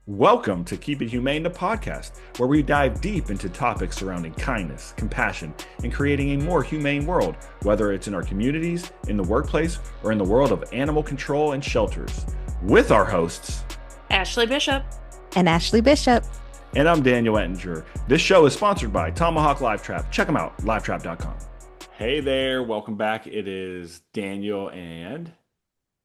Welcome to Keep It Humane, the podcast, where we dive deep into topics surrounding kindness, compassion, and creating a more humane world, whether it's in our communities, in the workplace, or in the world of animal control and shelters. With our hosts, Ashley Bishop. And Ashley Bishop. And I'm Daniel Ettinger. This show is sponsored by Tomahawk Live Trap. Check them out, livetrap.com. Hey there, welcome back. It is Daniel and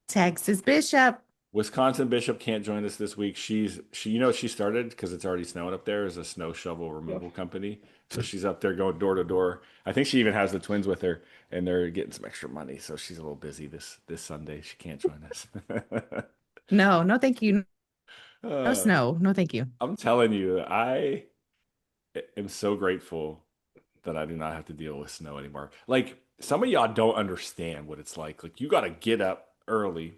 Texas Bishop. Wisconsin Bishop can't join us this week. She she started because it's already snowing up there as a snow shovel removal company. So she's up there going door to door. I think she even has the twins with her, and they're getting some extra money. So she's a little busy this Sunday. She can't join us. No, thank you. No Uh, snow. No, thank you. I'm telling you, I am so grateful that I do not have to deal with snow anymore. Like some of y'all don't understand what it's like. Like you got to get up earlier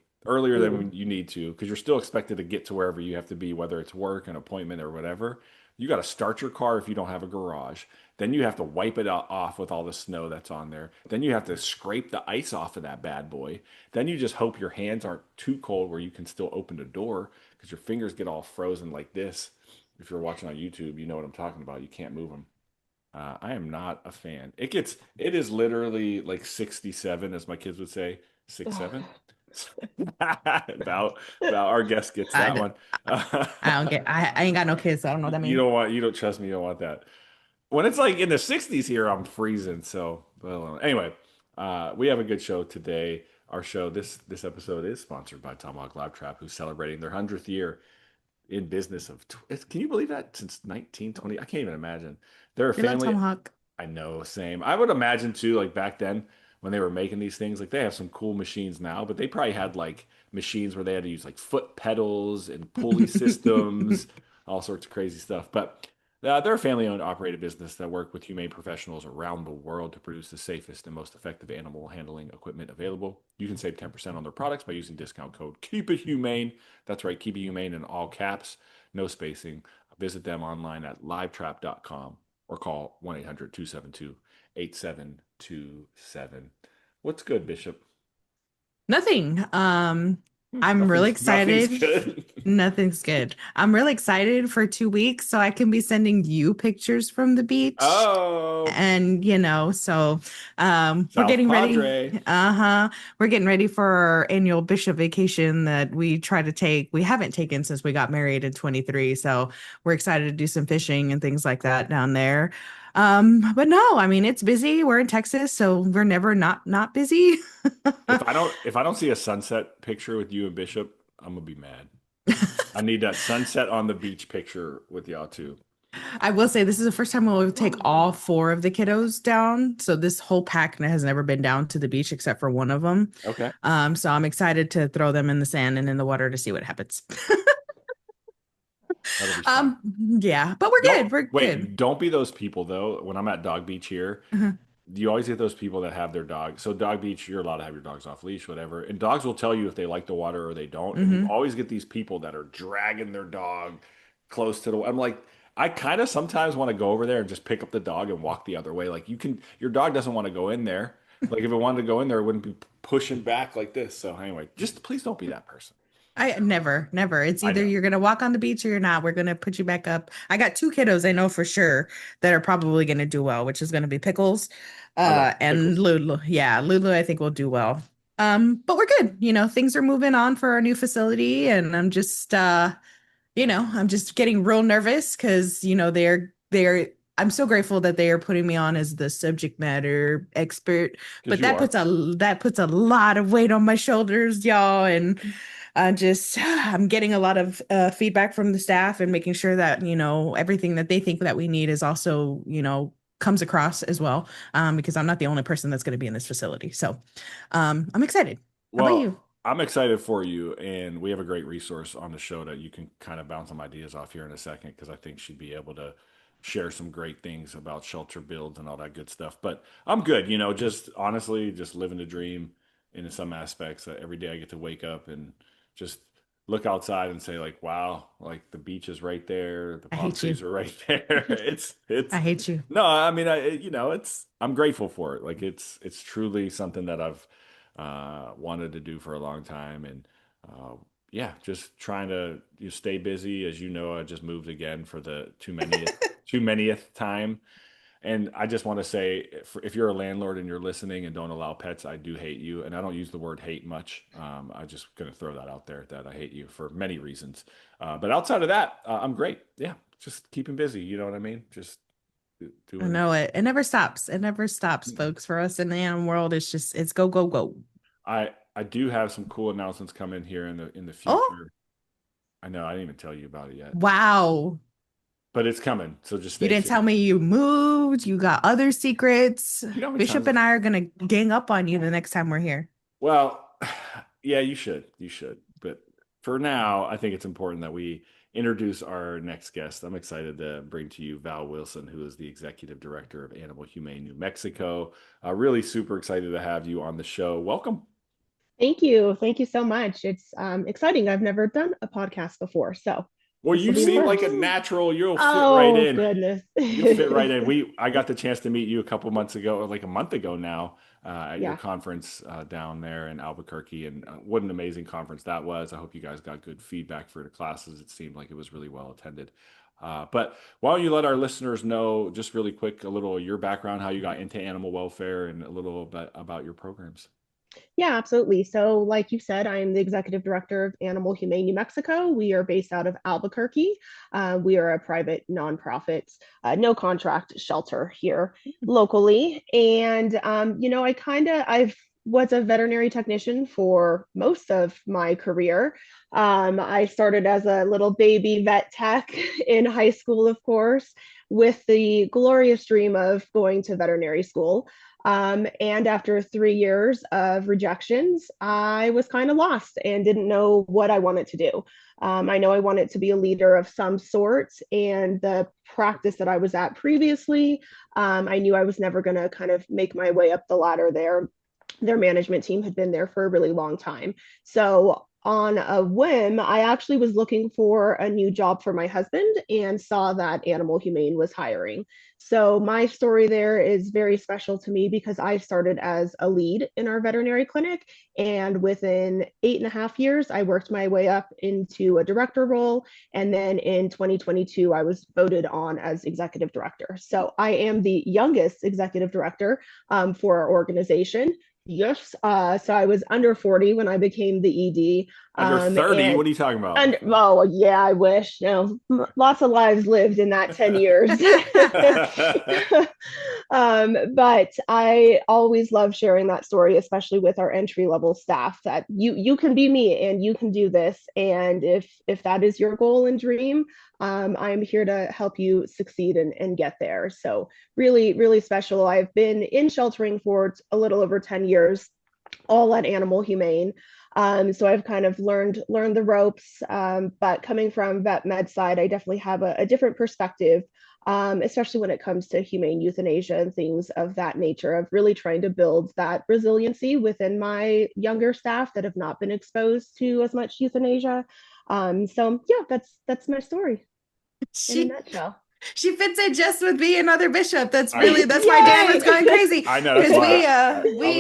than when you need to, because you're still expected to get to wherever you have to be, whether it's work, an appointment, or whatever. You got to start your car if you don't have a garage. Then you have to wipe it off with all the snow that's on there. Then you have to scrape the ice off of that bad boy. Then you just hope your hands aren't too cold where you can still open the door because your fingers get all frozen like this. If you're watching on YouTube, you know what I'm talking about. You can't move them. I am not a fan. It is literally like 67, as my kids would say, 6, 7. About our guest gets I, that d- one. I don't get. I ain't got no kids, so I don't know what that means. You don't trust me. You don't want that. When it's like in the 60s here, I'm freezing. So, well, anyway, we have a good show today. Our show this episode is sponsored by Tomahawk Live Trap, who's celebrating their 100th year in business of. Can you believe that since 1920? I can't even imagine. They're a We love family. Tomahawk. I know, same. I would imagine too, like back then when they were making these things, like they have some cool machines now, but they probably had like machines where they had to use like foot pedals and pulley systems, all sorts of crazy stuff. But they're a family owned, operated business that work with humane professionals around the world to produce the safest and most effective animal handling equipment available. You can save 10% on their products by using discount code Keep It Humane. That's right, Keep It Humane in all caps, no spacing. Visit them online at livetrap.com or call 1-800-272-8727. What's good, Bishop? Nothing. I'm really Nothing's excited. good. Nothing's good. I'm really excited for 2 weeks so I can be sending you pictures from the beach. Oh, And so we're South getting ready. Padre. Uh-huh. We're getting ready for our annual Bishop vacation that we try to take. We haven't taken since we got married in 23. So we're excited to do some fishing and things like that down there. But no, I mean it's busy. We're in Texas, so we're never not busy. If I don't see a sunset picture with you and Bishop, I'm gonna be mad. I need that sunset on the beach picture with y'all too. I will say this is the first time we'll take all four of the kiddos down. So this whole pack has never been down to the beach except for one of them. Okay. So I'm excited to throw them in the sand and in the water to see what happens. That'll be fun. Yeah, but we're Don't good. We're good. wait, don't be those people though. When I'm at Dog Beach here, Uh-huh. you always get those people that have their dog. So Dog Beach, you're allowed to have your dogs off leash, whatever. And dogs will tell you if they like the water or they don't. And you Hmm. always get these people that are dragging their dog close to the. I'm like, I kind of sometimes want to go over there and just pick up the dog and walk the other way. Like your dog doesn't want to go in there. Like if it wanted to go in there, it wouldn't be pushing back like this. So anyway, just please don't be that person. I never. It's I either know. you're gonna walk on the beach or you're not. We're gonna put you back up. I got two kiddos I know for sure that are probably gonna do well, which is gonna be Pickles, I love and pickles. Lulu. Yeah, Lulu I think will do well. But we're good. Things are moving on for our new facility, and I'm just getting real nervous because they're I'm so grateful that they are putting me on as the subject matter expert, Because but you are. that puts a lot of weight on my shoulders, y'all, and I'm getting a lot of feedback from the staff and making sure that everything that they think that we need is also comes across as well, because I'm not the only person that's going to be in this facility. So I'm excited. How about Well, you? I'm excited for you, and we have a great resource on the show that you can kind of bounce some ideas off here in a second because I think she'd be able to share some great things about shelter builds and all that good stuff. But I'm good, just honestly, just living the dream in some aspects. Every day I get to wake up and just look outside and say like, wow, like the beach is right there, the I palm hate you. trees are right there. It's I hate you. no, I mean, I'm grateful for it. Like it's truly something that I've wanted to do for a long time. And yeah, just trying to stay busy. As you know, I just moved again for the too manyth time. And I just want to say, if you're a landlord and you're listening and don't allow pets, I do hate you. And I don't use the word hate much. I'm just going to throw that out there that I hate you for many reasons. But outside of that, I'm great. Yeah, just keeping busy. You know what I mean? Just I doing. know it. It never stops. It never stops, folks. For us in the animal world, it's go, go, go. I do have some cool announcements coming here in the Oh, future. I know I didn't even tell you about it yet, wow. but it's coming. So just You stay didn't tell tuned. me you moved. You got other secrets. You know how many Bishop times? and I are gonna gang up on you the next time we're here. Well, yeah, you should. You should. But for now, I think it's important that we introduce our next guest. I'm excited to bring to you Val Wilson, who is the executive director of Animal Humane New Mexico. Really super excited to have you on the show. Welcome. Thank you. Thank you so much. It's exciting. I've never done a podcast before, so Well, this will you be seem fun. like a natural. You'll fit right Oh, in. goodness. You'll fit right in. I got the chance to meet you a couple months ago, or like a month ago now, at your Yeah. conference down there in Albuquerque, and what an amazing conference that was. I hope you guys got good feedback for the classes. It seemed like it was really well attended. But why don't you let our listeners know just really quick a little of your background, how you got into animal welfare, and a little bit about your programs. Yeah, absolutely. So, like you said, I am the executive director of Animal Humane New Mexico. We are based out of Albuquerque. We are a private nonprofit, no contract shelter here locally. And I was a veterinary technician for most of my career. I started as a little baby vet tech in high school, of course, with the glorious dream of going to veterinary school. And after 3 years of rejections, I was kind of lost and didn't know what I wanted to do. I know I wanted to be a leader of some sort, and the practice that I was at previously, I knew I was never going to kind of make my way up the ladder there. Their management team had been there for a really long time. So on a whim, I actually was looking for a new job for my husband and saw that Animal Humane was hiring. So my story there is very special to me because I started as a lead in our veterinary clinic. And within 8.5 years, I worked my way up into a director role. And then in 2022, I was voted on as executive director. So I am the youngest executive director for our organization. Yes. So I was under 40 when I became the ED. Under 30, And what are you talking about? and oh yeah, I wish. Lots of lives lived in that 10 years. But I always love sharing that story, especially with our entry level staff, that you can be me and you can do this. And if that is your goal and dream, I'm here to help you succeed and get there. So really, really special. I've been in sheltering for a little over 10 years, all at Animal Humane. So I've kind of learned the ropes, but coming from vet med side, I definitely have a different perspective, especially when it comes to humane euthanasia and things of that nature, of really trying to build that resiliency within my younger staff that have not been exposed to as much euthanasia. So yeah, that's my story in a She nutshell. she fits in just with me and other Bishop. I That's why Dan was going Yay! crazy. I know that's Because why I we was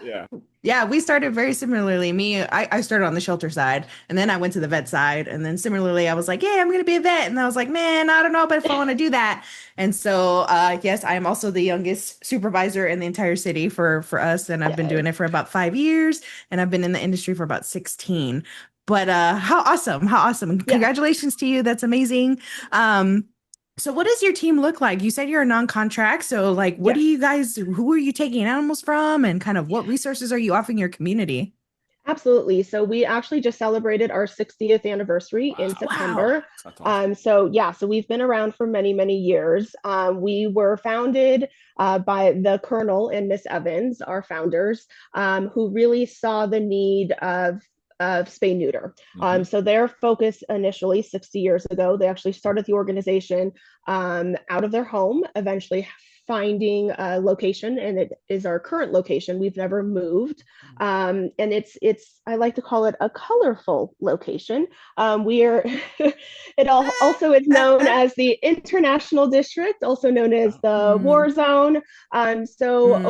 yeah. yeah, we started very similarly. I started on the shelter side and then I went to the vet side. And then similarly, I was like, yeah, I'm gonna be a vet. And I was like, man, I don't know if I want to do that. And so yes, I am also the youngest supervisor in the entire city for us. And I've been doing Yay. it for about 5 years, and I've been in the industry for about 16. But how awesome, how awesome. Yeah. Congratulations to you. That's amazing. Um, so what does your team look like? You said you're a non-contract. So like what do Yes. you guys, who are you taking animals from, and kind of what resources are you offering your community? Absolutely. So we actually just celebrated our 60th anniversary in Wow, Wow. September. that's awesome. So yeah, so we've been around for many, many years. We were founded by the Colonel and Miss Evans, our founders, who really saw the need of spay neuter. Hmm. So their focus initially 60 years ago, they actually started the organization out of their home, eventually finding a location, and it is our current location. We've never moved. And it's I like to call it a colorful location. We are it also is known as the International District, also known as the Mm, War Zone. So mm,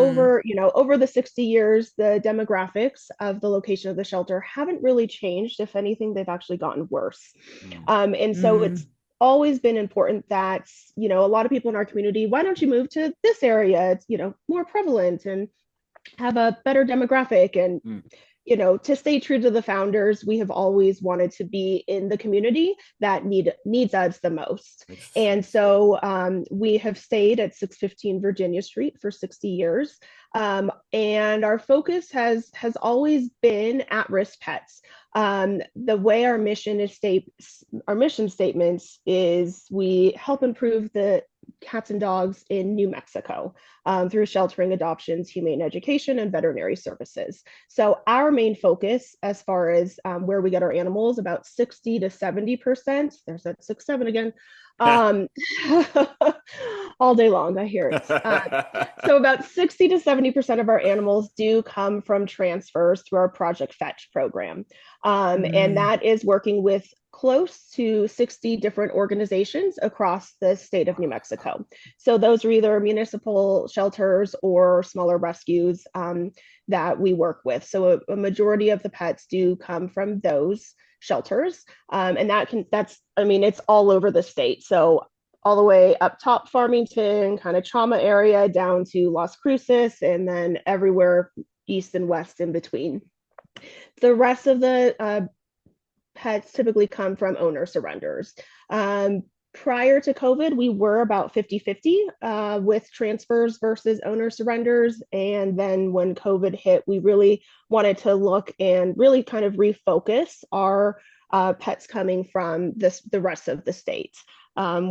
over the 60 years, the demographics of the location of the shelter haven't really changed. If anything, they've actually gotten worse. Mm. And so it's mm, always been important that, a lot of people in our community, why don't you move to this area? It's, more prevalent and have a better demographic. And Mm. to stay true to the founders, we have always wanted to be in the community that needs us the most. And Makes sense. so we have stayed at 615 Virginia Street for 60 years. And our focus has always been at-risk pets. The way our mission statements is we help improve the cats and dogs in New Mexico through sheltering, adoptions, humane education, and veterinary services. So our main focus, as far as where we get our animals, about 60 to 70%. There's that 6-7 again. Um, all day long, I hear it. So about 60 to 70% of our animals do come from transfers through our Project Fetch program. And mm. that is working with close to 60 different organizations across the state of New Mexico. So those are either municipal shelters or smaller rescues that we work with. So a majority of the pets do come from those shelters. And it's all over the state. So all the way up top, Farmington, kind of trauma area, down to Las Cruces, and then everywhere east and west in between. The rest of the pets typically come from owner surrenders. Prior to COVID, we were about 50-50 with transfers versus owner surrenders. And then when COVID hit, we really wanted to look and really kind of refocus our pets coming from the rest of the state.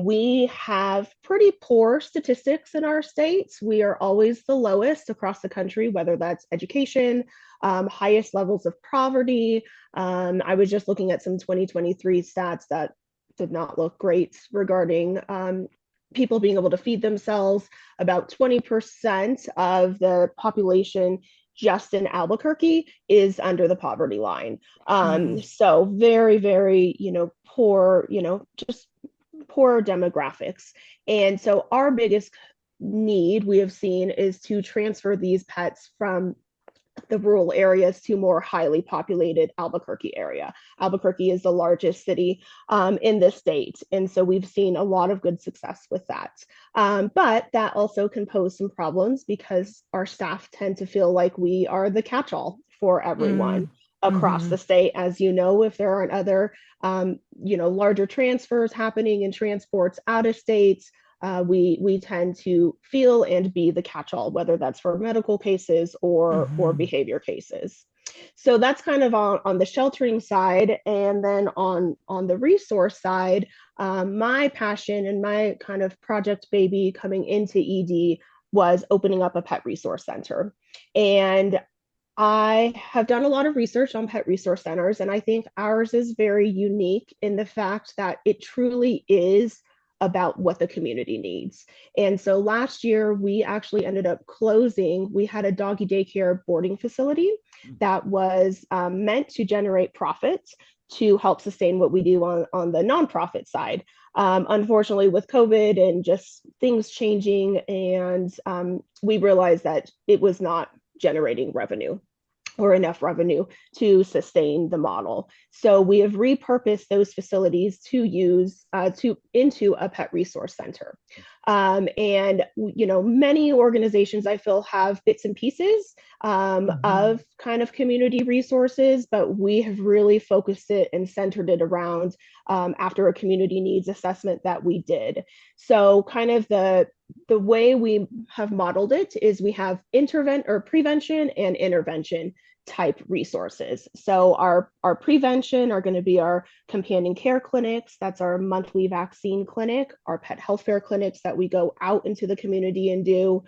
We have pretty poor statistics in our states. We are always the lowest across the country, whether that's education, highest levels of poverty. I was just looking at some 2023 stats that did not look great regarding people being able to feed themselves. About 20% of the population just in Albuquerque is under the poverty line. Mm, So very, very, poor, just poor demographics. And so our biggest need we have seen is to transfer these pets from the rural areas to more highly populated Albuquerque area. Albuquerque is the largest city in the state. And so we've seen a lot of good success with that. But that also can pose some problems because our staff tend to feel like we are the catch-all for everyone mm, across the mhm, state. As you know, if there aren't other, larger transfers happening and transports out of state, we tend to feel and be the catch-all, whether that's for medical cases or mhm, behavior cases. So that's kind of on the sheltering side, and then on the resource side, my passion and my kind of project baby coming into ED was opening up a pet resource center. And I have done a lot of research on pet resource centers, and I think ours is very unique in the fact that it truly is about what the community needs. And so last year, we actually ended up closing. We had a doggy daycare boarding facility that was meant to generate profits to help sustain what we do on the nonprofit side. Unfortunately, with COVID and just things changing, and we realized that it was not generating revenue or enough revenue to sustain the model. So we have repurposed those facilities to use into a pet resource center. And many organizations I feel have bits and pieces mhm, of kind of community resources, but we have really focused it and centered it around after a community needs assessment that we did. So kind of the way we have modeled it is we have prevention and intervention type resources. So our prevention are going to be our companion care clinics. That's our monthly vaccine clinic, our pet health fair clinics that we go out into the community and do,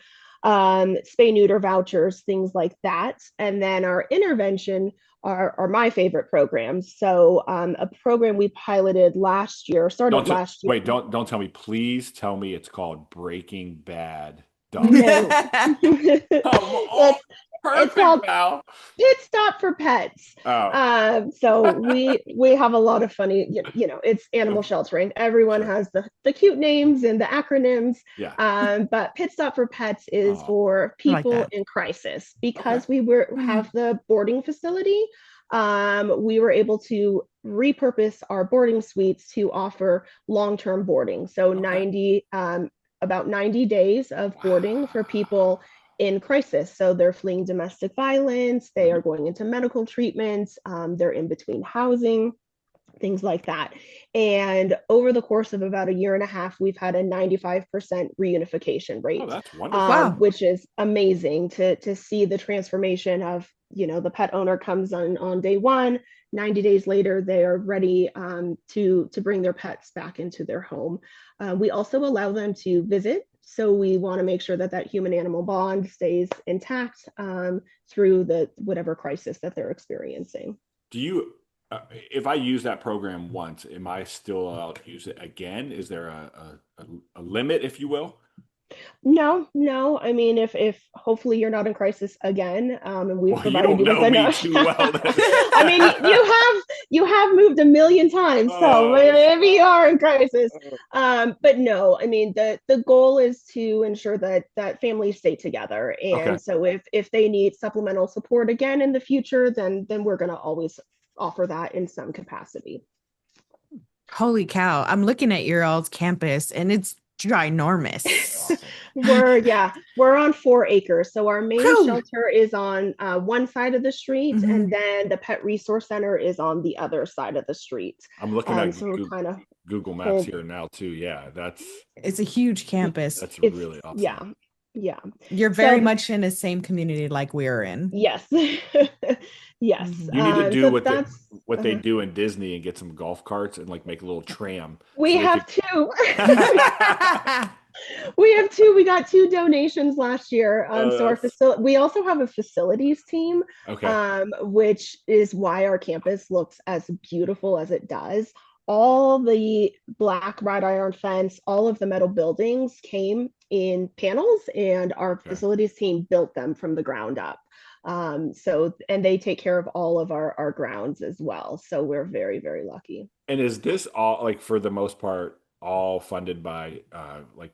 spay neuter vouchers, things like that. And then our intervention are my favorite programs. So a program we piloted last year, started Don't t last year. wait, don't tell me. Please tell me it's called Breaking Bad. Dog. No. Come on. it's it's Perfect, called Val. Pit Stop for Pets. Oh. So we have a lot of funny, it's animal sheltering. Everyone Sure. has the cute names and the acronyms. Yeah. But Pit Stop for Pets is Oh, for I like people that. in crisis okay. because have the boarding facility. We were able to repurpose our boarding suites to offer long-term boarding. So Okay. about 90 days of boarding for Wow. people in crisis. So they're fleeing domestic violence, they Mhm. are going into medical treatments, they're in between housing, things like that. And over the course of about a year and a half, we've had a 95% reunification Oh, rate, that's wonderful. Wow. which is amazing to see the transformation of, the pet owner comes on day one, 90 days later, they are ready to bring their pets back into their home. We also allow them to visit. So we want to make sure that that human animal bond stays intact through the whatever crisis that they're experiencing. Do you, if I use that program once, am I still allowed to use it again? Is there a limit, if you will? No, no. I mean, if hopefully you're not in crisis again, and we've Well, you provided don't you with know me enough. too well then. I mean, you have moved a million times, so Oh, maybe you stop. are in crisis. Oh, But no, I mean the goal is to ensure that families stay together, okay. and so if they need supplemental support again in the future, then we're going to always offer that in some capacity. Holy cow. I'm looking at your all's campus and it's ginormous. Awesome. We're on 4 acres. So our main Whew. shelter is on one side of the street, and Mhm. then the pet resource center is on the other side of the street. I'm looking at So we're kind of Google Maps whole. here now too. Yeah, It's a huge campus. that's It's really awesome. yeah. You're So very much in the same community like we're in. yes, yes. Mhm. You need to do So what they uh, do in Disney and get some golf carts and like make a little tram we so they have could. two. We have two. We got two donations last year. So our That's facility. We also have a facilities team, okay. which is why our campus looks as beautiful as it does. All the black wrought iron fence, all of the metal buildings came in panels, and our Okay. facilities team built them from the ground up. And they take care of all of our grounds as well. So we're very, very lucky. And is this all like for the most part all funded by like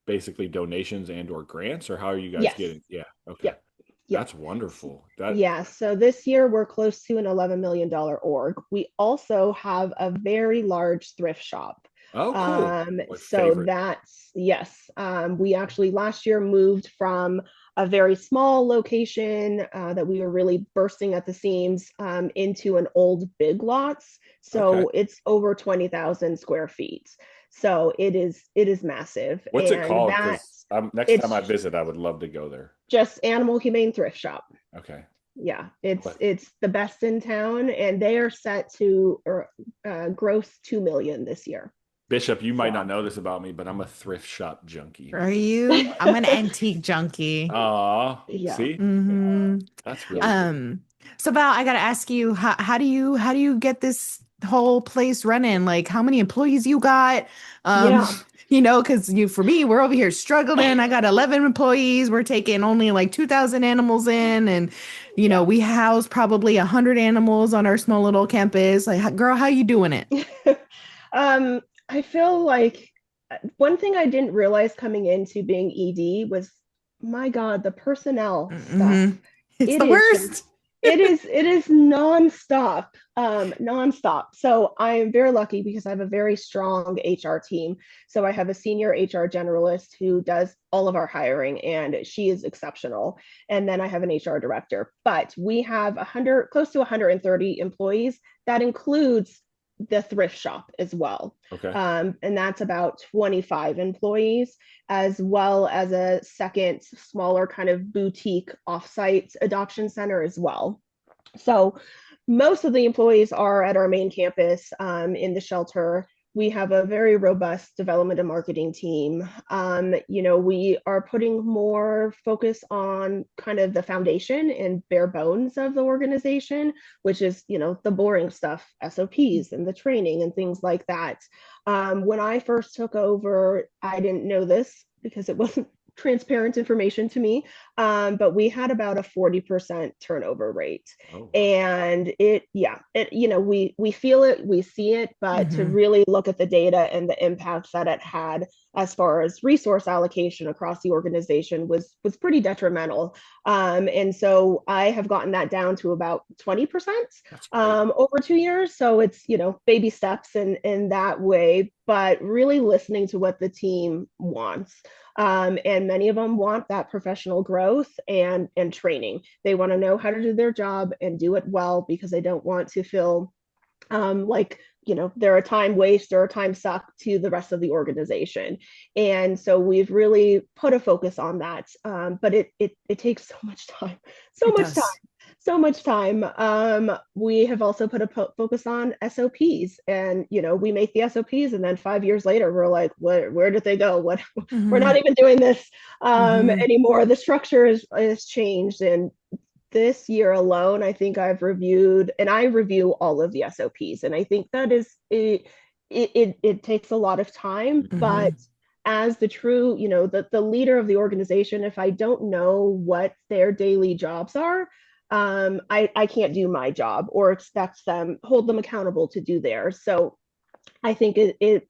basically donations and or grants, or how are you guys Yes. getting? Yeah. Okay. Yep. Yep. That's wonderful. That Yeah, so this year we're close to an $11 million org. We also have a very large thrift shop. oh cool. My So favorite. that's, yes, we actually last year moved from a very small location that we were really bursting at the seams into an old Big Lots. Okay. So it's over 20,000 square feet. So it is massive. What's it And called? that Because next time I it's visit, I would love to go there. just Animal Humane Thrift Shop. Okay. Yeah, it's But it's the best in town, and they are set to gross 2 million this year. Bishop, you might not So know this about me, but I'm a thrift shop junkie. Are you? I'm an antique junkie. yeah. See, Hmm. that's really cool. Um, so Val, I gotta ask you, how do you get this whole place running? Like how many employees you got? Um, Yeah. because for me, we're over here struggling. I got 11 employees. We're taking only like 2,000 animals in, and Yeah. we house probably 100 animals on our small little campus. Like, girl, how you doing it? I feel like one thing I didn't realize coming into being ED was, my God, the personnel stuff. Hmm. It's It the is just worst. it is nonstop, nonstop. So I am very lucky because I have a very strong HR team. So I have a senior HR generalist who does all of our hiring, and she is exceptional. And then I have an HR director. But we have 100, close to 130 employees. That includes the thrift shop as well. Okay. And that's about 25 employees, as well as a second smaller kind of boutique offsite adoption center as well. So most of the employees are at our main campus in the shelter. We have a very robust development and marketing team. We are putting more focus on kind of the foundation and bare bones of the organization, which is, the boring stuff, SOPs and the training and things like that. When I first took over, I didn't know this because it wasn't transparent information to me, but we had about a 40% turnover rate. Oh, wow. And we feel it, we see it, but to Mhm. really look at the data and the impacts that it had as far as resource allocation across the organization was pretty detrimental. And so I have gotten that down to about 20% That's great. over 2 years. So it's, baby steps in that way, but really listening to what the team wants. And many of them want that professional growth and training. They want to know how to do their job and do it well, because they don't want to feel like they're a time waste or a time suck to the rest of the organization. And so we've really put a focus on that, but it takes so much time, so It much time, does. so much time. We have also put a focus on SOPs, and we make the SOPs, and then 5 years later we're like, where did they go? What we're not Mhm. even doing this Mhm. anymore. The structure is changed. And this year alone, I think I've reviewed, and I review all of the SOPs, and I think that is it takes a lot of time, but Mhm. as the true, the leader of the organization, if I don't know what their daily jobs are, I can't do my job or hold them accountable to do theirs. So I think it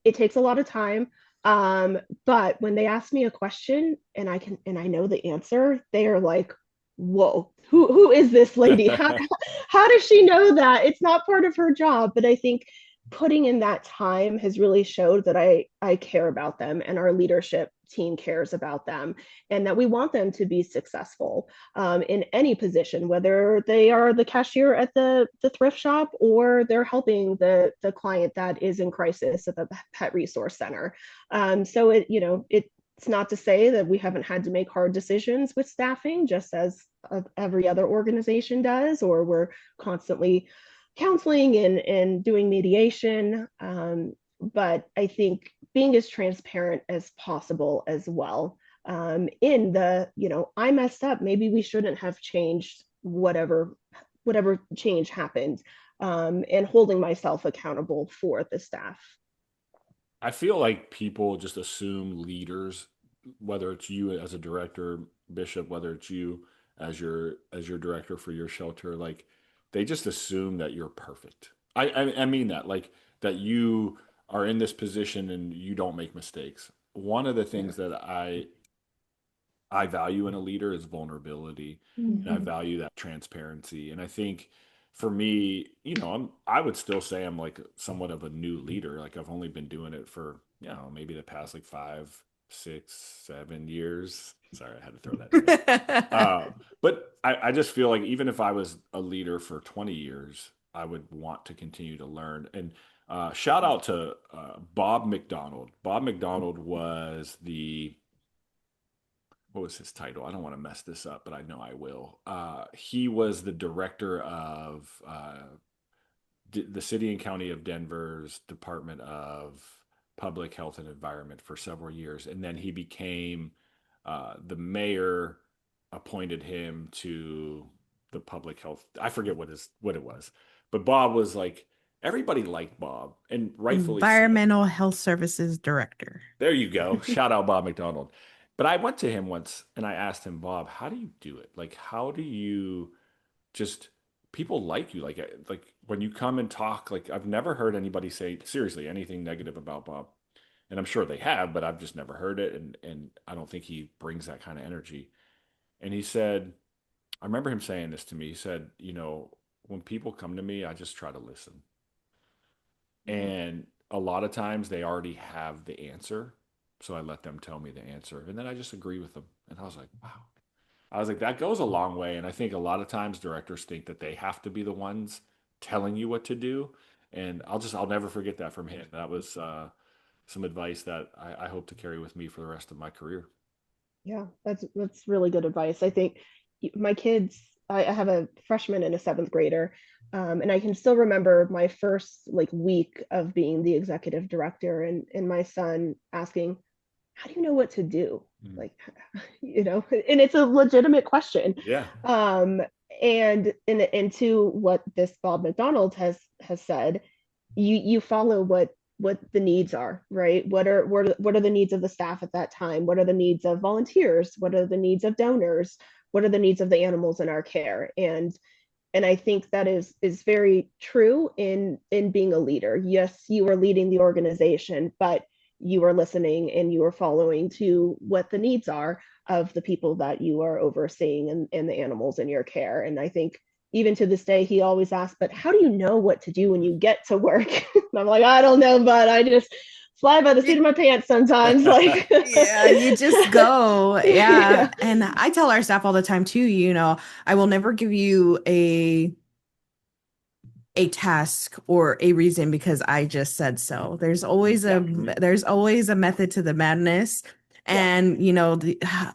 takes a lot of time. But when they ask me a question and I know the answer, they are like, whoa, who is this lady? How does she know that? It's not part of her job. But I think putting in that time has really showed that I care about them, and our leadership team cares about them, and that we want them to be successful in any position, whether they are the cashier at the thrift shop or they're helping the client that is in crisis at the pet resource center. So it's not to say that we haven't had to make hard decisions with staffing, just as every other organization does, or we're constantly counseling and doing mediation. But I think being as transparent as possible as well, in I messed up, maybe we shouldn't have changed whatever change happened, and holding myself accountable for the staff. I feel like people just assume leaders, whether it's you as a director, Bishop, whether it's you as your director for your shelter, like they just assume that you're perfect. I mean that, like that you are in this position and you don't make mistakes. One of the Yeah. things that I value in a leader is vulnerability, and I Mhm. value that transparency. And I think for me, I would still say I'm like somewhat of a new leader. Like I've only been doing it for, maybe the past like 5, 6, 7 years. Sorry, I had to throw that in there. But I just feel like even if I was a leader for 20 years, I would want to continue to learn. And shout out to Bob McDonald. Bob McDonald was what was his title? I don't want to mess this up, but I know I will. He was the director of the city and county of Denver's Department of Public Health and Environment for several years, and then he became the mayor. Appointed him to the public health. I forget what it was, but Bob was like everybody liked Bob, and rightfully so. Environmental Health Services Director. There you go. Shout out Bob McDonald. But I went to him once and I asked him, Bob, how do you do it? Like, how do you just people like you? Like when you come and talk, like I've never heard anybody say seriously anything negative about Bob. And I'm sure they have, but I've just never heard it. And I don't think he brings that kind of energy. And he said, I remember him saying this to me. He said, when people come to me, I just try to listen. Yeah. And a lot of times they already have the answer. So I let them tell me the answer. And then I just agree with them. And I was like, wow. I was like, that goes a long way. And I think a lot of times directors think that they have to be the ones telling you what to do. And I'll never forget that from him. That was some advice that I hope to carry with me for the rest of my career. Yeah, that's really good advice. I think my kids, I have a freshman and a seventh grader, and I can still remember my first like week of being the executive director, and my son asking, "How do you know what to do?" Mm. Like, and it's a legitimate question. Yeah. Um, and to what this Bob McDonald has said, you follow what the needs are, right? What are the needs of the staff at that time? What are the needs of volunteers? What are the needs of donors? What are the needs of the animals in our care? And I think that is very true in being a leader. Yes, you are leading the organization, but you are listening and you are following to what the needs are of the people that you are overseeing and the animals in your care. And I think even to this day, he always asks, but how do you know what to do when you get to work? And I'm like, I don't know, but I just fly by the seat of my pants sometimes. Like, Yeah, you just go. Yeah. yeah. And I tell our staff all the time too, I will never give you a task or a reason because I just said so. Yeah. There's always a method to the madness. Yeah. And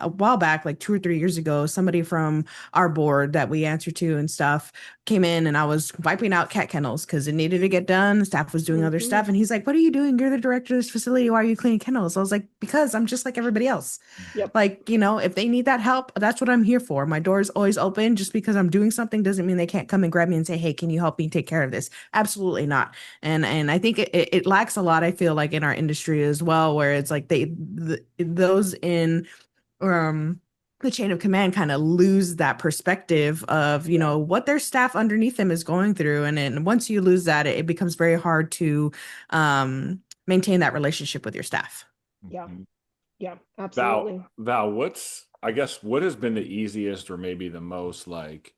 a while back, like 2 or 3 years ago, somebody from our board that we answer to and stuff came in, and I was wiping out cat kennels because it needed to get done. The staff was doing other Mm-hmm. stuff, and he's like, "What are you doing? You're the director of this facility. Why are you cleaning kennels?" I was like, "Because I'm just like everybody else. Yep. Like, if they need that help, that's what I'm here for. My door is always open. Just because I'm doing something doesn't mean they can't come and grab me and say, 'Hey, can you help me take care of this?'" Absolutely not. And I think it lacks a lot, I feel like, in our industry as well, where it's like those in um the chain of command kind of lose that perspective of Yeah. what their staff underneath them is going through. And then once you lose that, it becomes very hard to maintain that relationship with your staff. Yeah. Mhm. Yeah. Val, Absolutely. Val, I guess, what has been the easiest or maybe the most like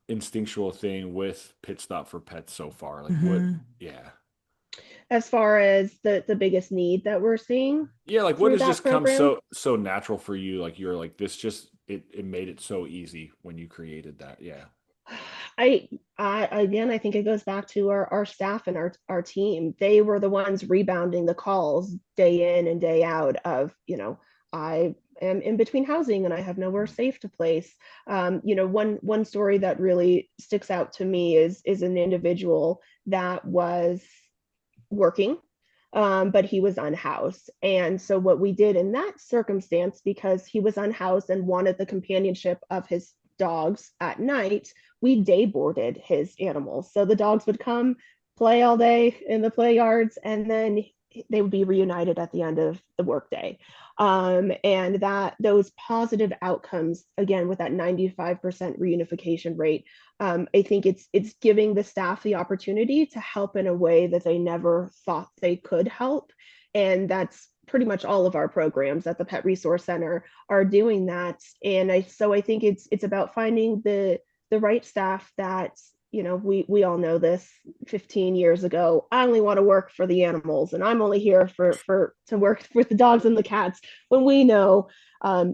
instinctual thing with Pit Stop for Pets so far? Like what? Mhm. Yeah. As far as the biggest need that we're seeing Yeah, like what through has that just come program, so natural for you? Like you're like this just it made it so easy when you created that. Yeah. I I again I think it goes back to our staff and our team. They were the ones rebounding the calls day in and day out of, I am in between housing and I have nowhere safe to place. One story that really sticks out to me is an individual that was working, but he was unhoused. And so, what we did in that circumstance, because he was unhoused and wanted the companionship of his dogs at night, we day boarded his animals. So the dogs would come play all day in the play yards, and then they would be reunited at the end of the workday. And that those positive outcomes, again, with that 95% reunification rate, I think it's giving the staff the opportunity to help in a way that they never thought they could help, and that's pretty much all of our programs at the Pet Resource Center are doing that. And I think it's about finding the right staff that, we all know this. 15 years ago, I only want to work for the animals and I'm only here for to work with the dogs and the cats, when we know,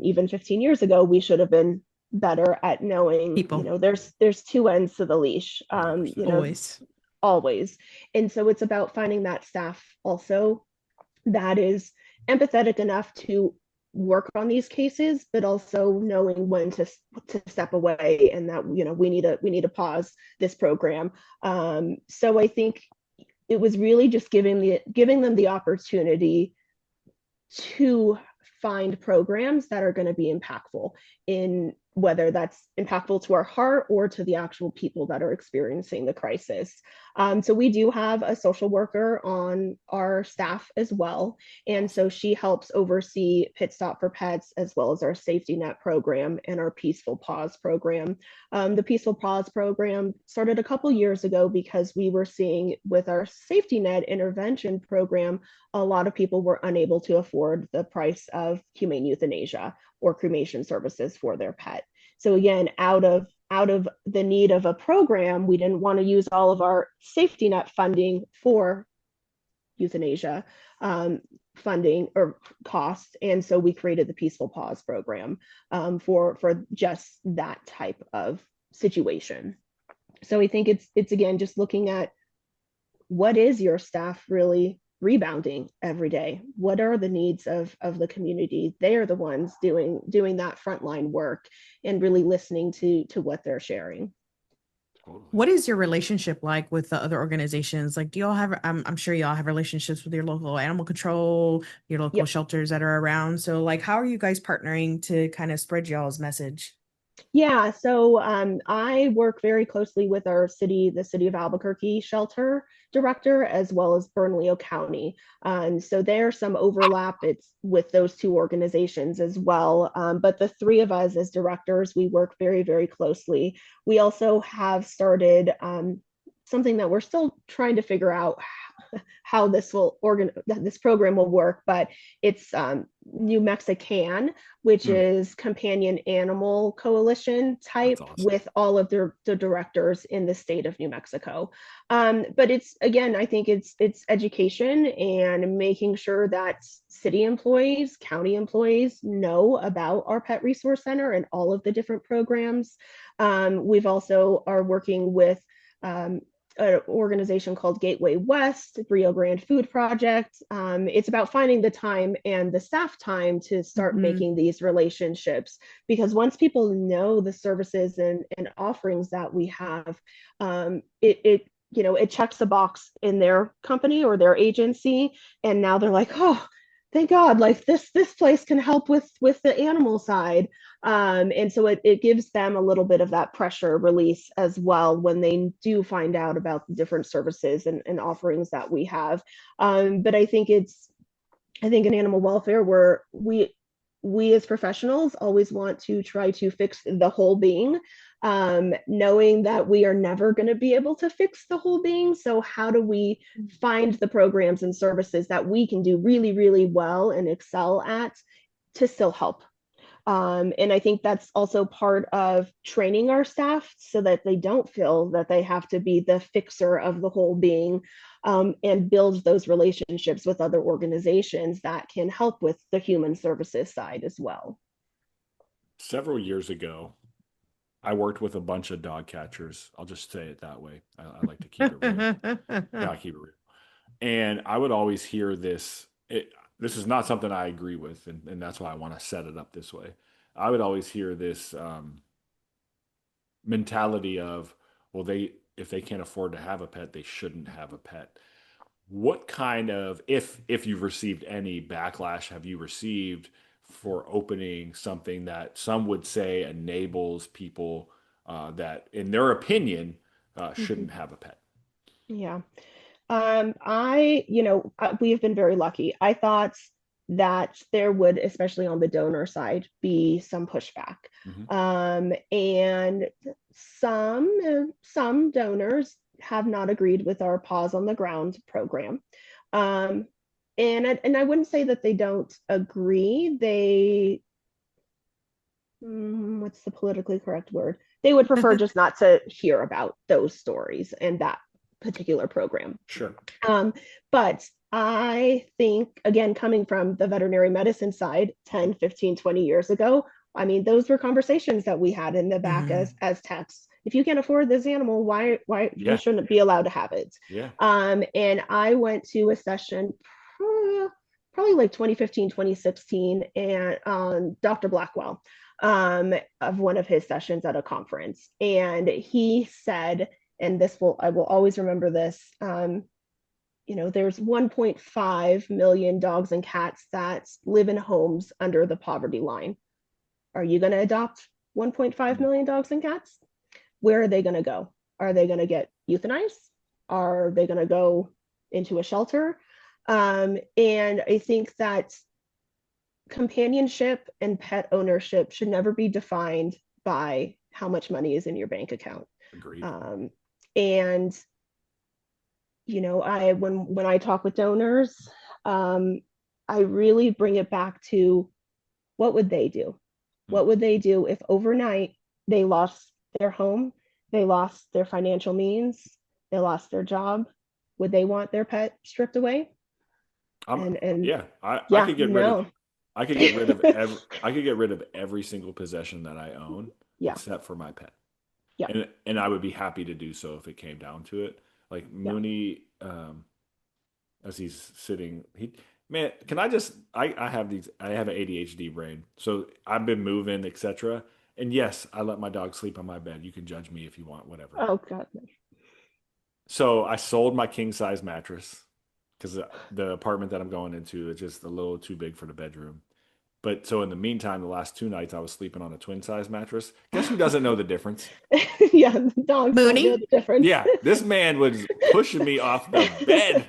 even 15 years ago, we should have been better at knowing, People, there's two ends to the leash, 100%. always. always. And so it's about finding that staff also that is empathetic enough to work on these cases, but also knowing when to step away, and that, we need to pause this program. So I think it was really just giving them the opportunity to find programs that are going to be impactful, in whether that's impactful to our heart or to the actual people that are experiencing the crisis. So we do have a social worker on our staff as well. And so she helps oversee Pit Stop for Pets, as well as our safety net program and our Peaceful Pause program. The Peaceful Pause program started a couple years ago because we were seeing with our safety net intervention program, a lot of people were unable to afford the price of humane euthanasia or cremation services for their pet. So again, out of the need of a program, we didn't want to use all of our safety net funding for euthanasia, funding or cost, and so we created the Peaceful Pause program, for just that type of situation. So I think it's again just looking at what is your staff really rebounding every day. What are the needs of the community? They are the ones doing that frontline work and really listening to what they're sharing. Totally. What is your relationship like with the other organizations? Like, do y'all have, I'm sure y'all have relationships with your local animal control, your local Yep. shelters that are around. So like, how are you guys partnering to kind of spread y'all's message? Yeah, so I work very closely with the city of Albuquerque shelter director, as well as Bernalillo County. So there's some overlap. It's with those two organizations as well. But the three of us as directors, we work very, very closely. We also have started something that we're still trying to figure out how this program will work, but it's New Mexican, which Mm, is companion animal coalition that's type awesome. with all of the directors in the state of New Mexico. But it's again, I think it's education and making sure that city employees, county employees know about our pet resource center and all of the different programs. We've also are working with an organization called Gateway West, Rio Grande Food Project. It's about finding the time and the staff time to start Mhm. making these relationships, because once people know the services and offerings that we have, it it checks a box in their company or their agency, and now they're like, oh, thank God, like this place can help with the animal side. And so it gives them a little bit of that pressure release as well when they do find out about the different services and offerings that we have. But I think in animal welfare, where we as professionals always want to try to fix the whole being, knowing that we are never going to be able to fix the whole being. So how do we find the programs and services that we can do really, really well and excel at to still help? And I think that's also part of training our staff so that they don't feel that they have to be the fixer of the whole being, and build those relationships with other organizations that can help with the human services side as well. Several years ago, I worked with a bunch of dog catchers. I'll just say it that way. I like to keep it real. Yeah, I keep it real. And I would always hear this. This is not something I agree with, and that's why I want to set it up this way. I would always hear this mentality of, well, if they can't afford to have a pet, they shouldn't have a pet. What kind of, if you've received any backlash, have you received for opening something that some would say enables people that, in their opinion, Mm-hmm. shouldn't have a pet? Yeah. We have been very lucky. I thought that there would, especially on the donor side, be some pushback. Hmm. And some donors have not agreed with our Paws on the Ground program. Um, and I wouldn't say that they don't agree. What's the politically correct word? They would prefer just not to hear about those stories and that particular program. Sure. Um, but I think, again, coming from the veterinary medicine side 10, 15, 20 years ago, I mean, those were conversations that we had in the back Mhm. as techs. If you can't afford this animal, why you Yeah. shouldn't be allowed to have it? Yeah. And I went to a session probably like 2015, 2016, and Dr. Blackwell, of one of his sessions at a conference. And he said, and I will always remember this, there's 1.5 million dogs and cats that live in homes under the poverty line. Are you going to adopt 1.5 Mm. million dogs and cats? Where are they going to go? Are they going to get euthanized? Are they going to go into a shelter? And I think that companionship and pet ownership should never be defined by how much money is in your bank account. Agreed. Um, and I when I talk with donors, um, I really bring it back to what would they do? Mm. What would they do if overnight they lost their home, they lost their financial means, they lost their job? Would they want their pet stripped away? And Yeah, I yeah, could get rid of no. I could get rid of I could get rid of every single possession that I own Yeah, except for my pet. yeah, And I would be happy to do so if it came down to it. Like yeah. Mooney, as he's sitting, man, can I just I have an ADHD brain, so I've been moving, etc. And yes, I let my dog sleep on my bed. You can judge me if you want, whatever. Oh God. So I sold my king size mattress because the apartment that I'm going into is just a little too big for the bedroom. But so in the meantime, the last 2 nights I was sleeping on a twin size mattress. Guess who doesn't know the difference? Yeah, the dogs don't know Mooney. the difference. Yeah, this man was pushing me off the bed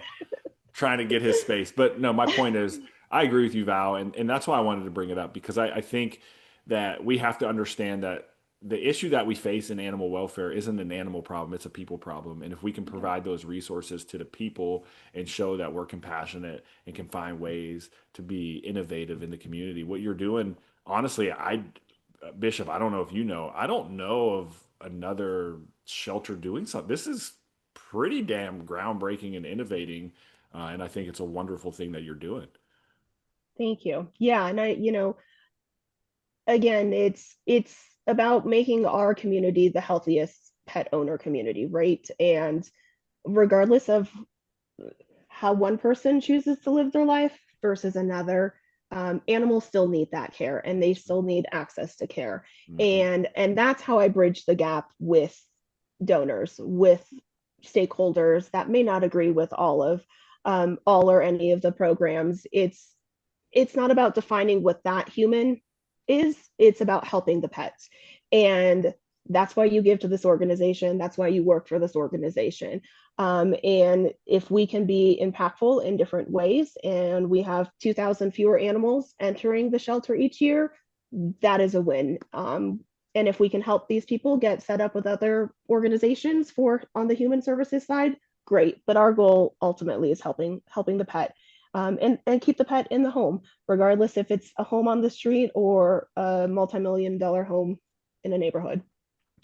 trying to get his space. But no, my point is, I agree with you, Val, and that's why I wanted to bring it up because I think that we have to understand that the issue that we face in animal welfare isn't an animal problem, it's a people problem. And if we can provide those resources to the people and show that we're compassionate and can find ways to be innovative in the community, what you're doing, honestly, Bishop, I don't know if you know, I don't know of another shelter doing something. This is pretty damn groundbreaking and innovating. And I think it's a wonderful thing that you're doing. Thank you. Yeah, and again, it's about making our community the healthiest pet owner community, right? And regardless of how one person chooses to live their life versus another, animals still need that care and they still need access to care. Hmm. And that's how I bridge the gap with donors, with stakeholders that may not agree with all or any of the programs. It's not about defining what that human is, it's about helping the pets. And that's why you give to this organization. That's why you work for this organization. And if we can be impactful in different ways, and we have 2,000 fewer animals entering the shelter each year, that is a win. And if we can help these people get set up with other organizations for on the human services side, great. But our goal ultimately is helping the pet, and keep the pet in the home, regardless if it's a home on the street or a multi-million-dollar home in a neighborhood.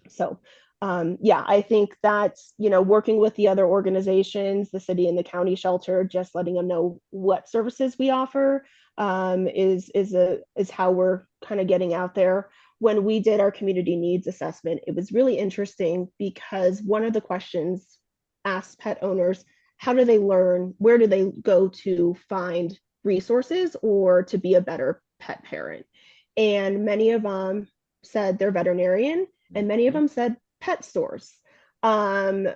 So, yeah, I think that's, working with the other organizations, the city and the county shelter, just letting them know what services we offer, is how we're kind of getting out there. When we did our community needs assessment, it was really interesting because one of the questions asked pet owners, how do they learn? Where do they go to find resources or to be a better pet parent? And many of them said they're veterinarian, and many of Hmm. them said pet stores,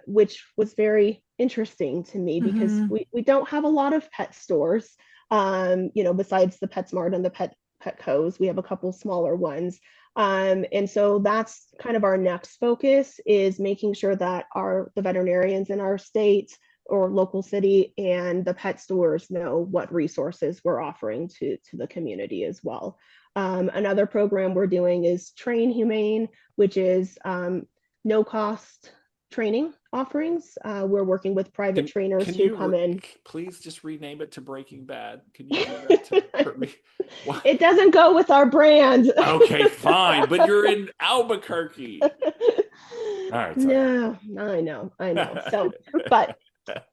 which was very interesting to me because Hmm. we don't have a lot of pet stores. Besides the PetSmart and the Petco's, we have a couple smaller ones. And so that's kind of our next focus, is making sure that the veterinarians in our state or local city and the pet stores know what resources we're offering to the community as well. Another program we're doing is Train Humane, which is no cost training offerings. We're working with private trainers Can who you come in. please just rename it to Breaking Bad? Can you do that to hurt me? What? It doesn't go with our brand. Okay, fine, but you're in Albuquerque. All right, sorry. No, I know. So,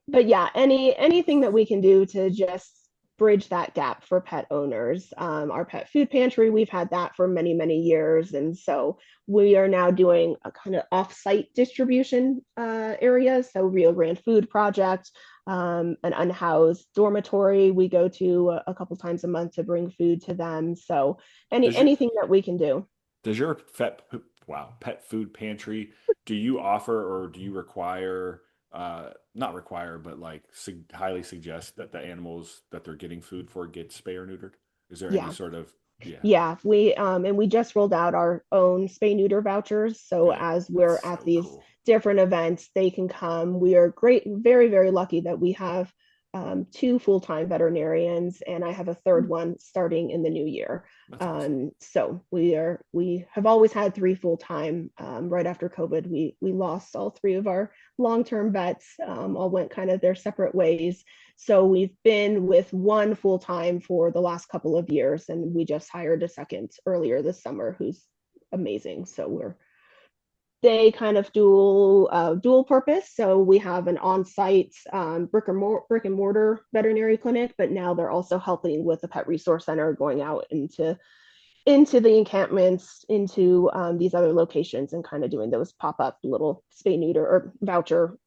but yeah, anything that we can do to just bridge that gap for pet owners. Our pet food pantry, we've had that for many years, and so we are now doing a kind of off-site distribution area. So Rio Grande Food Project, an unhoused dormitory we go to a couple times a month to bring food to them. So Does your anything that we can do. pet food pantry, do you offer or do you require not require but like highly suggest that the animals that they're getting food for get spay or neutered? Is there any Yeah, sort of yeah, yeah, we just rolled out our own spay neuter vouchers. So good. as That's we're at so these cool. different events, they can come. We are great, very lucky that we have two full-time veterinarians, and I have a third one starting in the new year. That's awesome. So we have always had three full-time. Right after COVID, we lost all three of our long-term vets. All went kind of their separate ways. So we've been with one full time for the last couple of years, and we just hired a second earlier this summer who's amazing. So they kind of dual purpose. So we have an on-site brick and mortar veterinary clinic, but now they're also helping with the pet resource center, going out into the encampments, into these other locations, and kind of doing those pop-up little spay neuter or voucher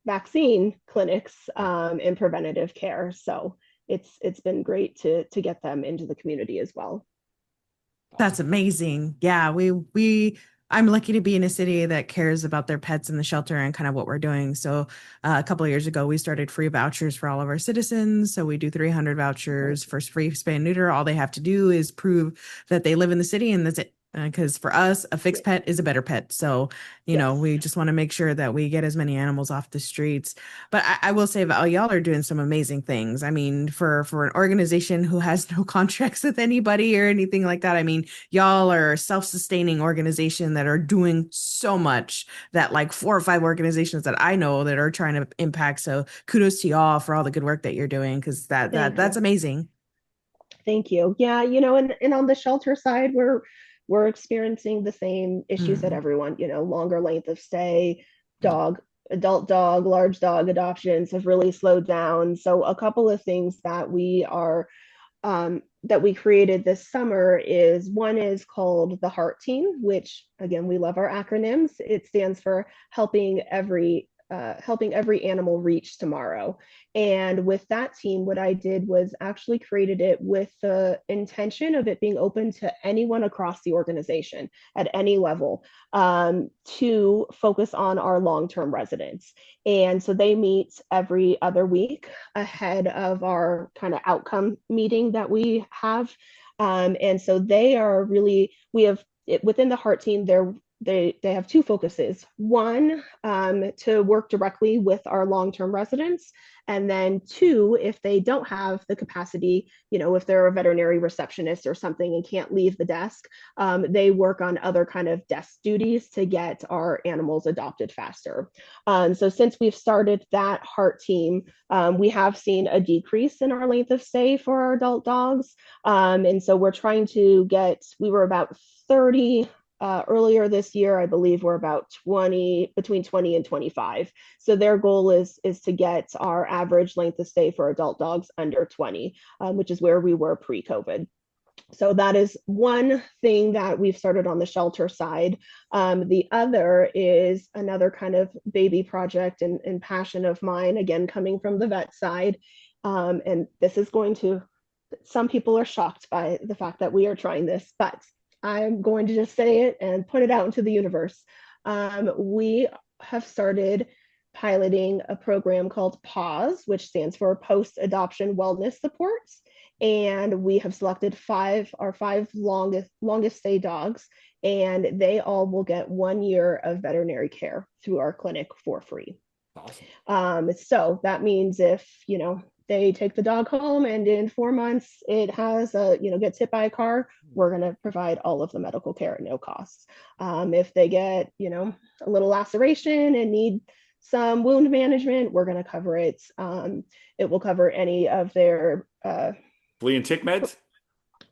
vaccine clinics, and preventative care. So it's been great to get them into the community as well. That's Awesome. amazing. Yeah, we I'm lucky to be in a city that cares about their pets in the shelter and kind of what we're doing. So, a couple of years ago, we started free vouchers for all of our citizens. So we do 300 vouchers for free spay and neuter. All they have to do is prove that they live in the city, and that's it. Because for us, a fixed pet is a better pet. So, Yes. we just want to make sure that we get as many animals off the streets. But I will say, Val, y'all are doing some amazing things. I mean, for an organization who has no contracts with anybody or anything like that, I mean, y'all are a self-sustaining organization that are doing so much that like 4 or 5 organizations that I know that are trying to impact. So kudos to y'all for all the good work that you're doing, because Thank that's you. amazing. Thank you. Yeah, and on the shelter side, we're experiencing the same issues that Mm. everyone, longer length of stay, dog, adult dog, large dog adoptions have really slowed down. So a couple of things that we created this summer is one is called the Heart Team, which again we love our acronyms. It stands for helping every animal reach tomorrow. And with that team, what I did was actually created it with the intention of it being open to anyone across the organization at any level, to focus on our long-term residents. And so they meet every other week ahead of our kind of outcome meeting that we have. And so they are really, we have within the Heart Team, they have two focuses. One, to work directly with our long-term residents, and then two, if they don't have the capacity, if they're a veterinary receptionist or something and can't leave the desk, they work on other kind of desk duties to get our animals adopted faster. So since we've started that Heart Team, we have seen a decrease in our length of stay for our adult dogs. And so we're trying to we were about 30 earlier this year. I believe we're about 20, between 20 and 25. So their goal is to get our average length of stay for adult dogs under 20, which is where we were pre-COVID. So that is one thing that we've started on the shelter side. The other is another kind of baby project and passion of mine, again, coming from the vet side. And this is some people are shocked by the fact that we are trying this, but I'm going to just say it and put it out into the universe. We have started piloting a program called PAWS, which stands for Post Adoption Wellness Supports. And we have selected our five longest stay dogs, and they all will get 1 year of veterinary care through our clinic for free. Awesome. So that means if, they take the dog home and in 4 months it gets hit by a car, we're going to provide all of the medical care at no cost. If they get, a little laceration and need some wound management, we're going to cover it. It will cover any of their Flea and tick meds?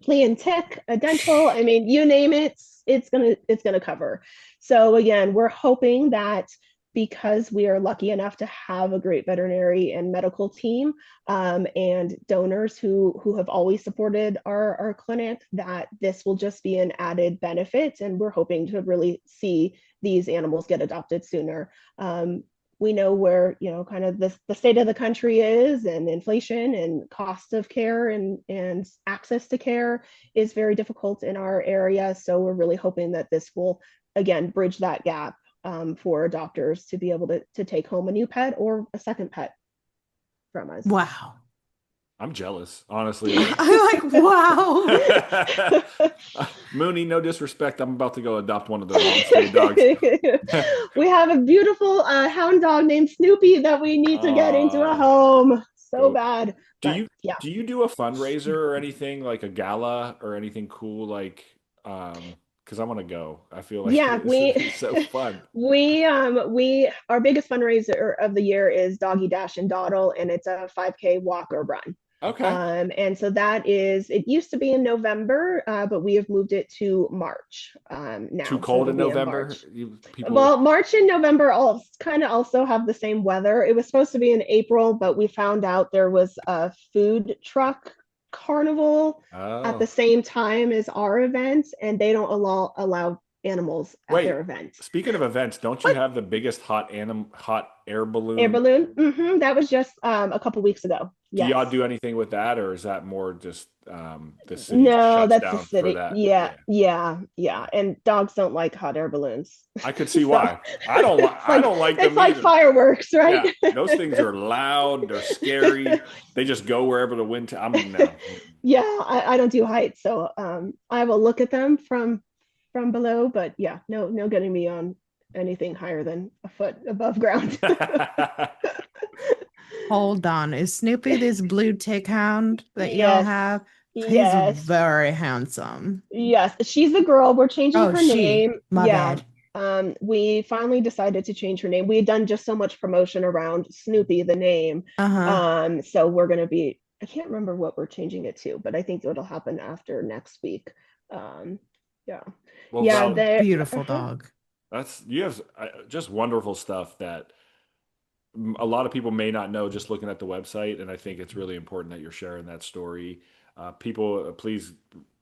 flea and tick, a dental, I mean, you name it, it's gonna cover. So again, we're hoping that because we are lucky enough to have a great veterinary and medical team, and donors who have always supported our clinic, that this will just be an added benefit, and we're hoping to really see these animals get adopted sooner. We know where kind of the state of the country is, and inflation and cost of care and access to care is very difficult in our area. So we're really hoping that this will again bridge that gap, for adopters to be able to take home a new pet or a second pet from us. Wow. I'm jealous, honestly. I'm like, wow. Mooney, no disrespect. I'm about to go adopt one of those long stay dogs. We have a beautiful hound dog named Snoopy that we need to get into a home so bad. Do you do a fundraiser or anything, like a gala or anything cool, like because I want to go. I feel like it's so fun. We our biggest fundraiser of the year is Doggy Dash and Dawdle, and it's a 5K walk or run. Okay. And so it used to be in November, but we have moved it to March now. Too cold in November? Well, March and November all kind of also have the same weather. It was supposed to be in April, but we found out there was a food truck carnival at the same time as our event, and they don't allow animals at their event. Speaking of events, don't you have the biggest hot air Air balloon. balloon. That was just a couple weeks ago. Do Yes. y'all do anything with that, or is that more just the city No, shuts that's the down for city. that? Yeah, Yeah, yeah, yeah. yeah. And dogs don't like hot air balloons. I could see So why. I don't like. it's I like don't like it's them like either. fireworks, right? Yeah, those things are loud. They're scary. They just go wherever the wind. I'm no. Yeah, I don't do heights, so I will look at them from below, but yeah, no getting me on anything higher than a foot above ground. Hold on. Is Snoopy this blue tick hound that y'all Yes, have? He's yes, very handsome. yes. She's a girl. We're changing Oh, her she. name. My Yeah. bad. We finally decided to change her name. We had done just so much promotion around Snoopy, the name. Uh-huh. So we're gonna be, I can't remember what we're changing it to, but I think it'll happen after next week. Um, yeah. Well, Yeah, Val, there. Beautiful Uh-huh. dog. that's you have just wonderful stuff that a lot of people may not know just looking at the website, and I think it's really important that you're sharing that story. People, please,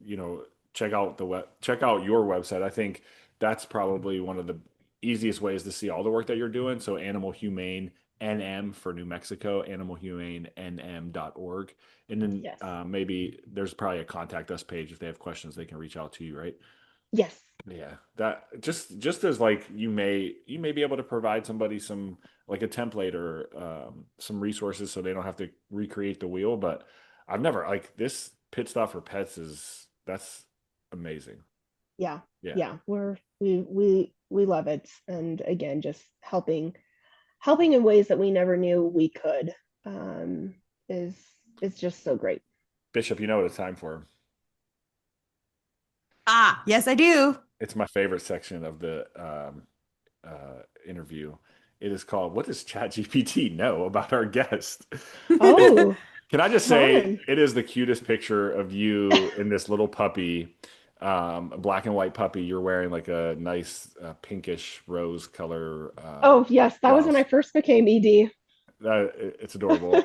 you know, check out your website. I think that's probably one of the easiest ways to see all the work that you're doing. So Animal Humane NM for New Mexico, animalhumanenm.org. And then Yes. maybe there's probably a contact us page if they have questions, they can reach out to you, right? Yes. Yeah, that just as like you may be able to provide somebody some like a template or some resources so they don't have to recreate the wheel. But I've never like this pit stop for pets is that's amazing. Yeah. Yeah, Yeah. We love it. And again, just helping in ways that we never knew we could, um, is is just so great. Bishop, you know what it's time for. Ah, yes, I do. It's my favorite section of the interview. It is called "What does ChatGPT know about our guest?" It, Oh, can I just say fun. it is the cutest picture of you in this little puppy, a black and white puppy. You're wearing like a nice pinkish rose color Oh, yes, that was when I blouse. first became ED. It's adorable.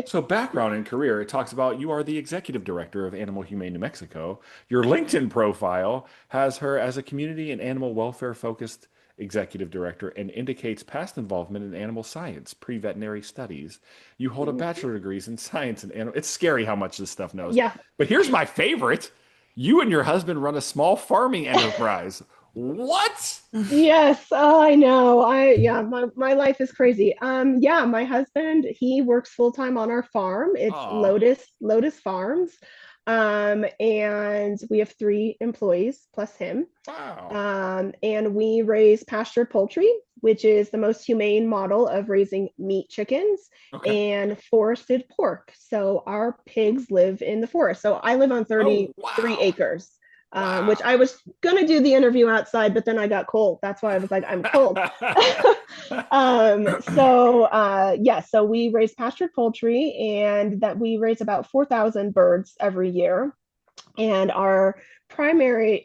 So background and career, it talks about you are the executive director of Animal Humane New Mexico. Your LinkedIn profile has her as a community and animal welfare focused executive director and indicates past involvement in animal science, pre-veterinary studies. You hold a Mhm. bachelor degrees in science and animal. It's scary how much this stuff knows. Yeah. But here's my favorite. You and your husband run a small farming enterprise. What? Yes, oh, I know. Yeah, my life is crazy. Yeah, my husband, he works full time on our farm. It's Oh, Lotus Farms. And we have three employees plus him. wow. And we raise pastured poultry, which is the most humane model of raising meat chickens, Okay. and forested pork. So our pigs live in the forest. So I live on Oh, 33 wow. acres, which Wow. I was going to do the interview outside, but then I got cold. That's why I was like, I'm cold. Yeah, so we raise pastured poultry, and that we raise about 4,000 birds every year. And our primary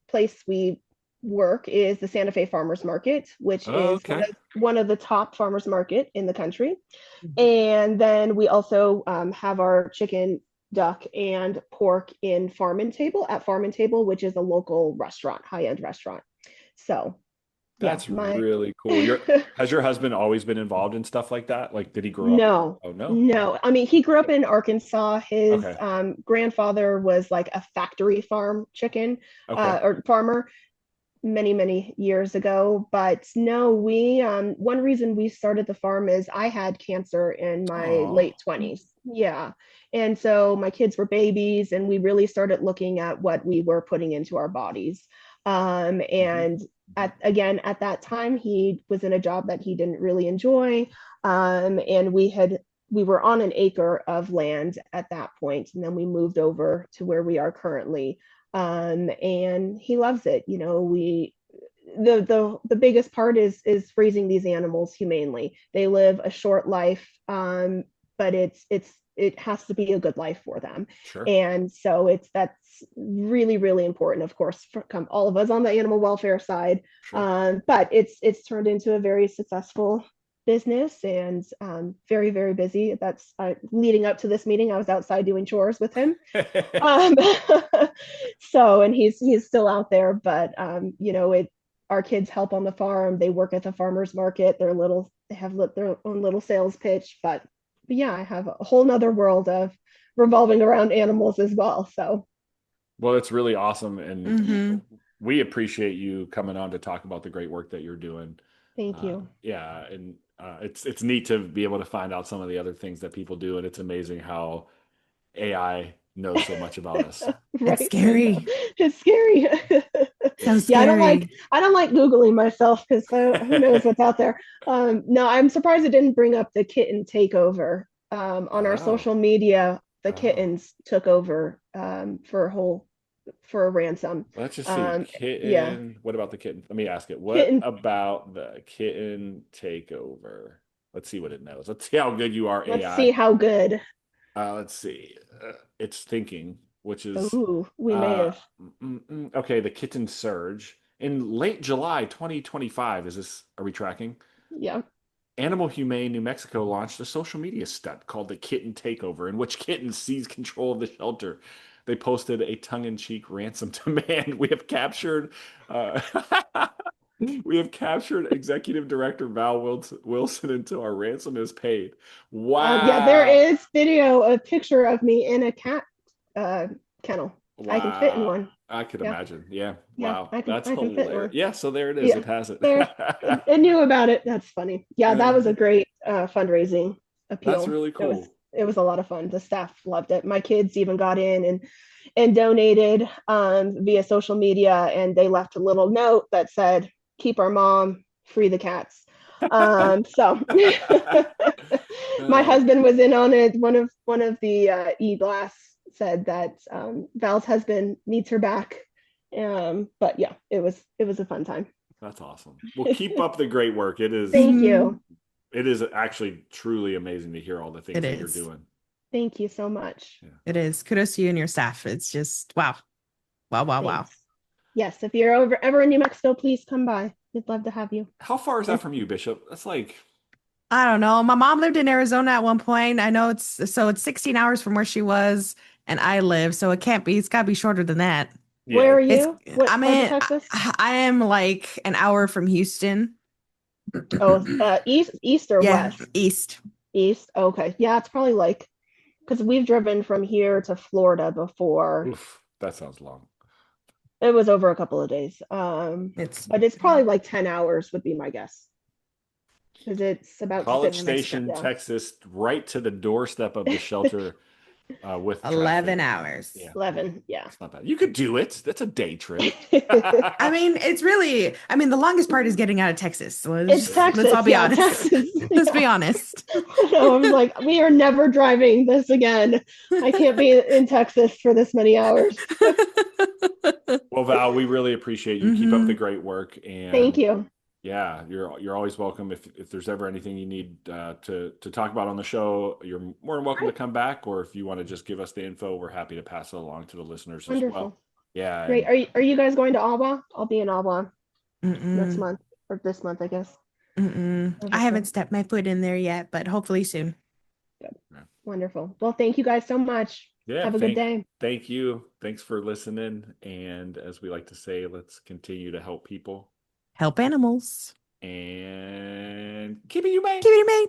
place we work is the Santa Fe Farmers Market, which is Okay. one of the top farmers market in the country. And then we also have our chicken, duck, and pork in Farm and Table, which is a local restaurant, high end restaurant. So yeah, That's my really cool. Has your husband always been involved in stuff like that? Like, did he grow up? No, Oh, no. Oh, no. I mean, he grew up in Arkansas. His okay. grandfather was like a factory farm chicken Okay. or farmer many years ago. But no, we one reason we started the farm is I had cancer in my Oh, late 20s. Yeah. And so my kids were babies, and we really started looking at what we were putting into our bodies. hmm And at that time, he was in a job that he didn't really enjoy. And we were on an acre of land at that point, and then we moved over to where we are currently. And he loves it. You know, we the biggest part is raising these animals humanely. They live a short life, but it has to be a good life for them. sure. And so that's really important, of course, for all of us on the animal welfare side. Sure. But it's turned into a very successful business, and very busy. That's leading up to this meeting, I was outside doing chores with him. um, and he's still out there, but you know, our kids help on the farm. They work at the farmers market. They have their own little sales pitch. But yeah, I have a whole nother world of revolving around animals as well. So Well, it's really awesome. And Mm-hmm. we appreciate you coming on to talk about the great work that you're doing. thank you. Yeah. And it's neat to be able to find out some of the other things that people do. And it's amazing how AI knows so much about us. It's Right. I know. scary. It's scary. So Yeah, scary. I don't like Googling myself because who knows what's out there. No, I'm surprised it didn't bring up the kitten takeover. On our Oh, social media, the oh. kittens took over for a ransom. Let's just see. Um, yeah, Kitten. What about the kitten? Let me ask it. What kitten. about the kitten takeover? Let's see what it knows. Let's see how good you are, Let's see AI. how good. Let's see. It's thinking, which is Ooh, we may uh, have. okay. The kitten surge in late July 2025. Are we tracking? Yeah. Animal Humane New Mexico launched a social media stunt called the Kitten Takeover, in which kittens seized control of the shelter. They posted a tongue-in-cheek ransom demand. Uh, we have captured Executive Director Val Wilson until our ransom is paid. Yeah, there Wow! is video, a picture of me in a cat uh, kennel. I can fit in Wow! one. I could Yeah, imagine. Yeah. yeah, Wow. That's I can fit in hilarious. one. Yeah. So there it is. Yeah, It has it. there. It knew about it. That's funny. Yeah, that was a great fundraising That's appeal. really cool. It was a lot of fun. The staff loved it. My kids even got in and donated via social media, and they left a little note that said, "Keep our mom, free the cats." So my Uh, husband was in on it. One of the e-blasts said that Val's husband needs her back. But yeah, it was a fun time. That's awesome. Well, keep up the great work. Thank you. It is actually truly amazing to hear all the It things that you're is. doing. Thank you so much. Yeah. It is. Kudos to you and your staff. It's just wow. Wow, wow, wow. Thanks. Yes, if you're ever in New Mexico, please come by. We'd love to have you. How far is that And from you, Bishop? That's like, I don't know. My mom lived in Arizona at one point. I know it's 16 hours from where she was, and I live, so it's gotta be shorter than that. where yeah. are It's you? What I'm part of in Texas? I am like an hour from Houston. Oh, east or Yeah, west? east. East. Okay. Yeah, it's probably like because we've driven from here to Florida before. Oof, that sounds long. It was over a couple of days. It's But it's probably like 10 hours would be my guess. Because it's about yeah, College New six. Mexico. Station, Yeah. Texas, right to the doorstep of the shelter with 11 traffic. Yeah, hours. 11. Yeah. it's not bad. You could do it. That's a day trip. I mean, the longest part is getting out of Texas. So It's let's Texas. all be Yeah. honest. Texas. Let's be Yeah. honest. No, I was like, we are never driving this again. I can't be in Texas for this many hours. Well, Val, we really appreciate you. Keep up the Hmm. great work, Thank and you. yeah, you're always welcome. If there's ever anything you need to talk about on the show, you're more than welcome to Great. come back. Or if you want to just give us the info, we're happy to pass it along to the listeners as well. Wonderful. Yeah, Great. and Are you guys going to Alba? I'll be in Alba next Mm-mm. month or this month, I guess. Mm-mm. I haven't Wonderful. stepped my foot in there yet, but hopefully soon. Good. Wonderful. Well, thank you guys so much. yeah, Have a good day. thank you. Thanks for listening. And as we like to say, let's continue to help people Help animals. and keep it humane. Keep it humane.